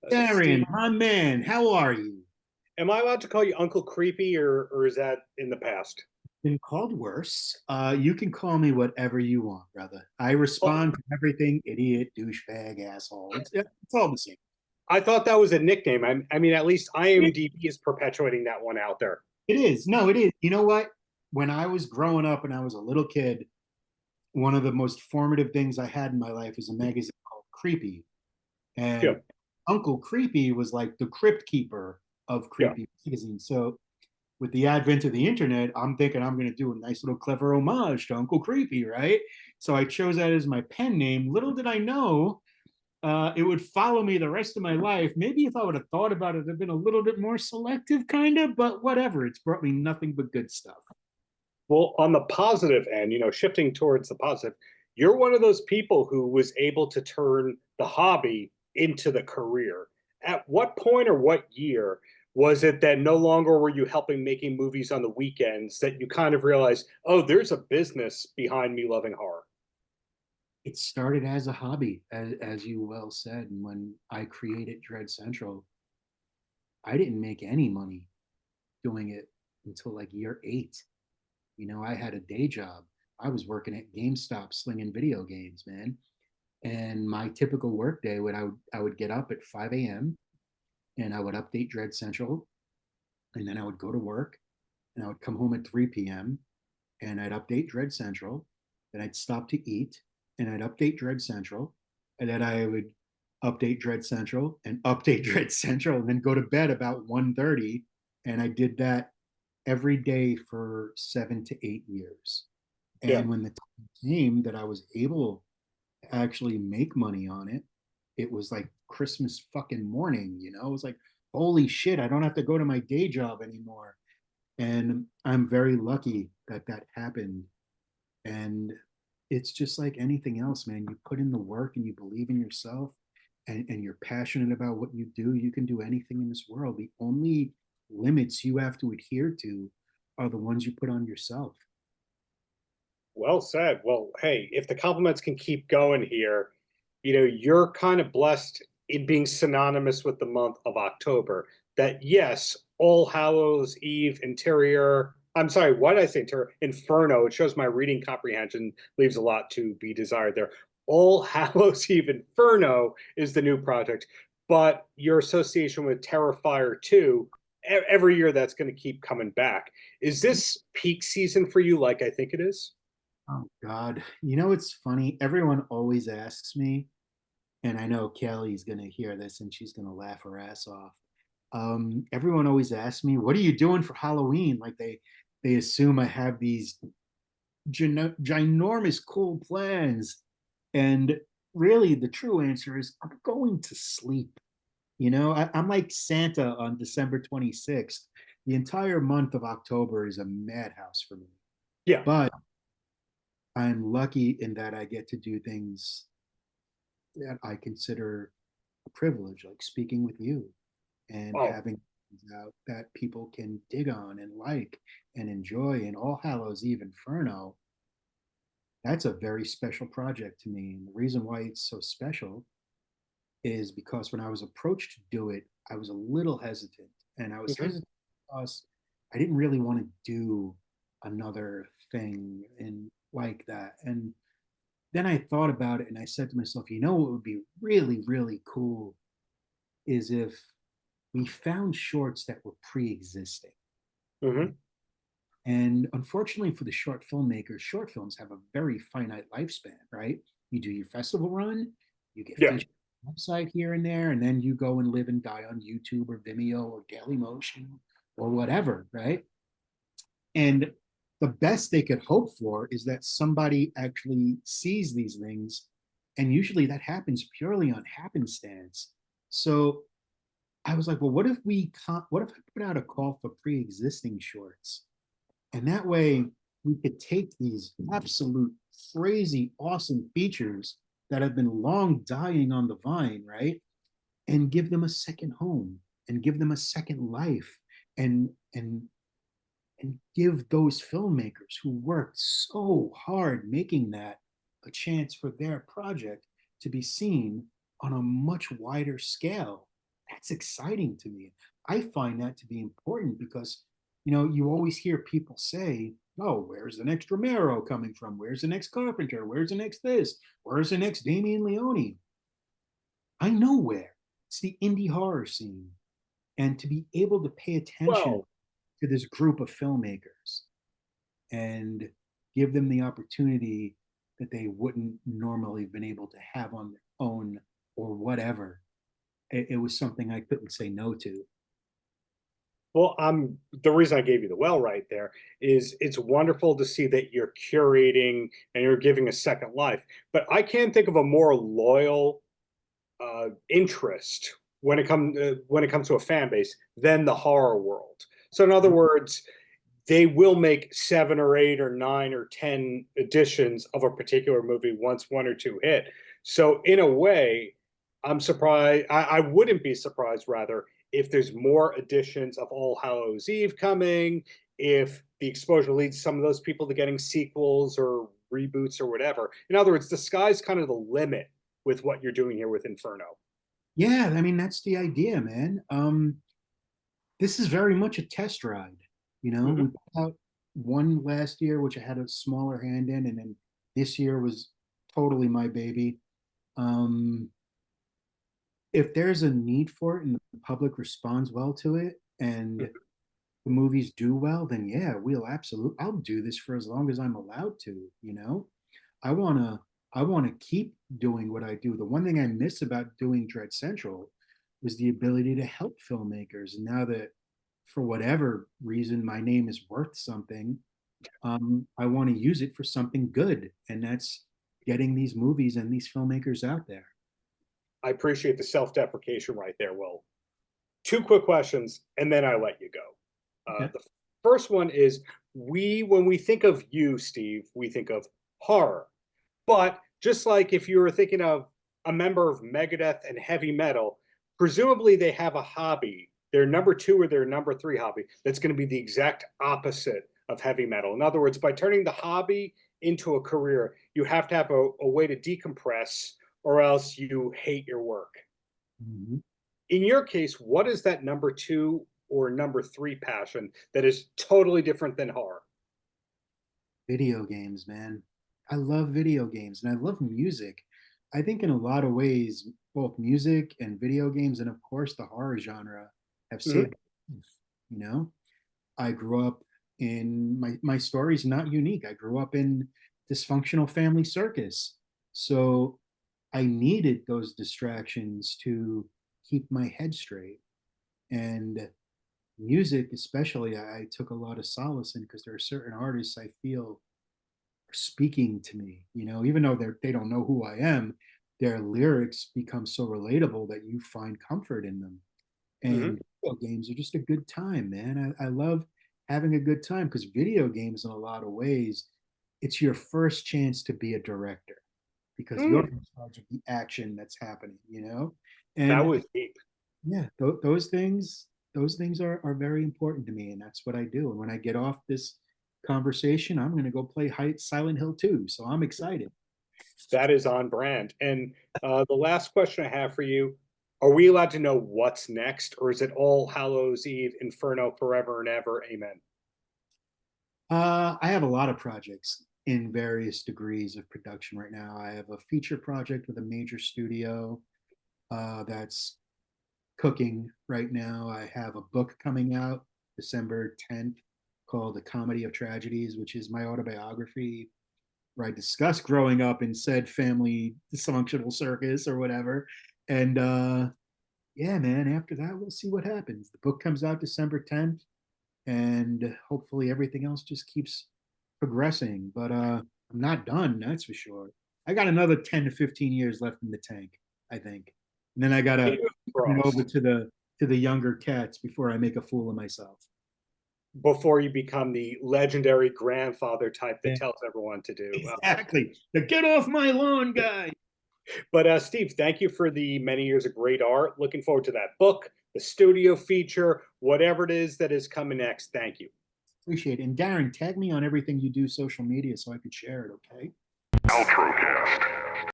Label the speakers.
Speaker 1: Steve,
Speaker 2: Darren, my man, how are you?
Speaker 1: am I allowed to call you Uncle Creepy, or is that in the past?
Speaker 2: Been called worse. You can call me whatever you want, brother. I
Speaker 1: Well,
Speaker 2: respond to everything, idiot, douchebag, asshole. It's all the same.
Speaker 1: I thought that was a nickname. I mean, at least IMDb is perpetuating that one out there.
Speaker 2: It is. No, it is. You know what? When I was growing up and I was a little kid, one of the most formative things I had in my life was a magazine called Creepy.
Speaker 1: Yeah,
Speaker 2: And Uncle Creepy was like the crypt keeper of
Speaker 1: yeah.
Speaker 2: Creepy magazine. So with the advent of the internet, I'm thinking I'm going to do a nice little clever homage to Uncle Creepy, right? So I chose that as my pen name. Little did I know it would follow me the rest of my life. Maybe if I would have thought about it, it'd have been a little bit more selective, kind of, but whatever. It's brought me nothing but good stuff.
Speaker 1: Well, on the positive end, shifting towards the positive, you're one of those people who was able to turn the hobby into the career. At what point or what year was it that no longer were you helping making movies on the weekends that you kind of realized, oh, there's a business behind me loving horror?
Speaker 2: It started as a hobby, as you well said. And when I created Dread Central, I didn't make any money doing it until like year eight. You know, I had a day job. I was working at GameStop slinging video games, man. And my typical work day would get up at 5 a.m. and I would update Dread Central, and then I would go to work, and I would come home at 3 p.m. and I'd update Dread Central, then I'd stop to eat, and I'd update Dread Central, and then I would update Dread Central and update Dread Central, and then go to bed about 1:30. And I did that every day for 7 to 8 years.
Speaker 1: Yeah.
Speaker 2: And when the time came that I was able to actually make money on it, it was like Christmas fucking morning, you know? It was like, holy shit, I don't have to go to my day job anymore. And I'm very lucky that that happened. And it's just like anything else, man. You put in the work and you believe in yourself, and you're passionate about what you do, you can do anything in this world. The only limits you have to adhere to are the ones you put on yourself.
Speaker 1: Well said. Well, hey, if the compliments can keep going here, you're kind of blessed in being synonymous with the month of October. That, yes, All Hallows Eve, Interior. I'm sorry, why did I say Interior? Inferno. It shows my reading comprehension leaves a lot to be desired there. All Hallows Eve Inferno is the new project, but your association with Terrifier 2, every year that's going to keep coming back. Is this peak season for you like I think it is?
Speaker 2: Oh God. You know, it's funny. Everyone always asks me, and I know Kelly's gonna hear this and she's gonna laugh her ass off. Everyone always asks me, what are you doing for Halloween? Like they assume I have these ginormous cool plans. And really the true answer is I'm going to sleep. You know, I'm like Santa on December 26th. The entire month of October is a madhouse for me.
Speaker 1: Yeah.
Speaker 2: But I'm lucky in that I get to do things that I consider a privilege, like speaking with you and
Speaker 1: Oh,
Speaker 2: having things out that people can dig on and like and enjoy. And All Hallows Eve Inferno, that's a very special project to me. And the reason why it's so special is because when I was approached to do it, I was a little hesitant. And I was
Speaker 1: mhm.
Speaker 2: hesitant because I didn't really want to do another thing and like that. And then I thought about it and I said to myself, you know what would be really, really cool is if we found shorts that were pre-existing.
Speaker 1: Mhm.
Speaker 2: And unfortunately for the short filmmakers, short films have a very finite lifespan, right? You do your festival run, you get
Speaker 1: Yeah.
Speaker 2: featured on the website here and there, and then you go and live and die on YouTube or Vimeo or Dailymotion or whatever, right? And the best they could hope for is that somebody actually sees these things. And usually that happens purely on happenstance. So I was like, well, what if I put out a call for pre-existing shorts? And that way we could take these absolute crazy, awesome features that have been long dying on the vine, right? And give them a second home and give them a second life and give those filmmakers who worked so hard making that a chance for their project to be seen on a much wider scale. that's exciting to me. I find that to be important because, you know, you always hear people say, oh, where's the next Romero coming from? Where's the next Carpenter? Where's the next this? Where's the next Damien Leone? I know where. It's the indie horror scene. And to be able to pay attention
Speaker 1: Well,
Speaker 2: to this group of filmmakers and give them the opportunity that they wouldn't normally have been able to have on their own or whatever, it was something I couldn't say no to.
Speaker 1: well, I'm the reason I gave you the well right there is it's wonderful to see that you're curating and you're giving a second life. But I can't think of a more loyal interest when it comes to a fan base than the horror world. So, in other words, they will make 7 or 8 or 9 or 10 editions of a particular movie once one or two hit. So, in a way, I'm surprised. I wouldn't be surprised, rather, if there's more editions of All Hallows Eve coming, if the exposure leads some of those people to getting sequels or reboots or whatever. In other words, the sky's kind of the limit with what you're doing here with Inferno.
Speaker 2: Yeah, I mean that's the idea, man. This is very much a test ride. You know,
Speaker 1: Mhm.
Speaker 2: we put out one last year, which I had a smaller hand in, and then this year was totally my baby. Um, if there's a need for it and the public responds well to it, and the movies do well, then yeah, I'll do this for as long as I'm allowed to, you know? I wanna I wanna keep doing what I do. The one thing I miss about doing Dread Central was the ability to help filmmakers. And now that for whatever reason my name is worth something, I want to use it for something good. And that's getting these movies and these filmmakers out there.
Speaker 1: I appreciate the self-deprecation right there, Will. Two quick questions, and then I let you go.
Speaker 2: Okay.
Speaker 1: The first one is when we think of you, Steve, we think of horror. But just like if you were thinking of a member of Megadeth and heavy metal, presumably they have a hobby, their number two or their number three hobby, that's going to be the exact opposite of heavy metal. In other words, by turning the hobby into a career, you have to have a way to decompress, or else you hate your work.
Speaker 2: Mhm.
Speaker 1: In your case, what is that number two or number three passion that is totally different than horror?
Speaker 2: Video games, man. I love video games and I love music. I think in a lot of ways, both music and video games, and of course the horror genre, have
Speaker 1: Mhm.
Speaker 2: saved my life, you know? I grew up in my story's not unique. I grew up in dysfunctional family circus. So I needed those distractions to keep my head straight. And music, especially, I took a lot of solace in because there are certain artists I feel are speaking to me, you know, even though they don't know who I am, their lyrics become so relatable that you find comfort in them.
Speaker 1: Mhm.
Speaker 2: And video games are just a good time, man. I love having a good time because video games, in a lot of ways, it's your first chance to be a director because you're
Speaker 1: Mm,
Speaker 2: in charge of the action that's happening, you know?
Speaker 1: that
Speaker 2: And
Speaker 1: was deep.
Speaker 2: yeah, those things are very important to me, and that's what I do. And when I get off this conversation, I'm going to go play Silent Hill 2. So I'm excited.
Speaker 1: That is on brand. And the last question I have for you, are we allowed to know what's next, or is it all Hallows Eve, Inferno, forever and ever? Amen.
Speaker 2: I have a lot of projects in various degrees of production right now. I have a feature project with a major studio that's cooking right now. I have a book coming out December 10th called A Comedy of Tragedies, which is my autobiography where I discuss growing up in said family dysfunctional circus or whatever. And yeah, man, after that, we'll see what happens. The book comes out December 10th, and hopefully everything else just keeps progressing. But I'm not done, that's for sure. I got another 10 to 15 years left in the tank, I think. And then I gotta
Speaker 1: Fingers
Speaker 2: turn it over
Speaker 1: crossed.
Speaker 2: to the younger cats before I make a fool of myself.
Speaker 1: Before you become the legendary grandfather type that
Speaker 2: Yeah,
Speaker 1: tells everyone to do.
Speaker 2: exactly. The get off my lawn guy.
Speaker 1: But Steve, thank you for the many years of great art. Looking forward to that book, the studio feature, whatever it is that is coming next. Thank you.
Speaker 2: Appreciate it. And Darren, tag me on everything you do social media so I could share it, okay?
Speaker 3: Paltrocast.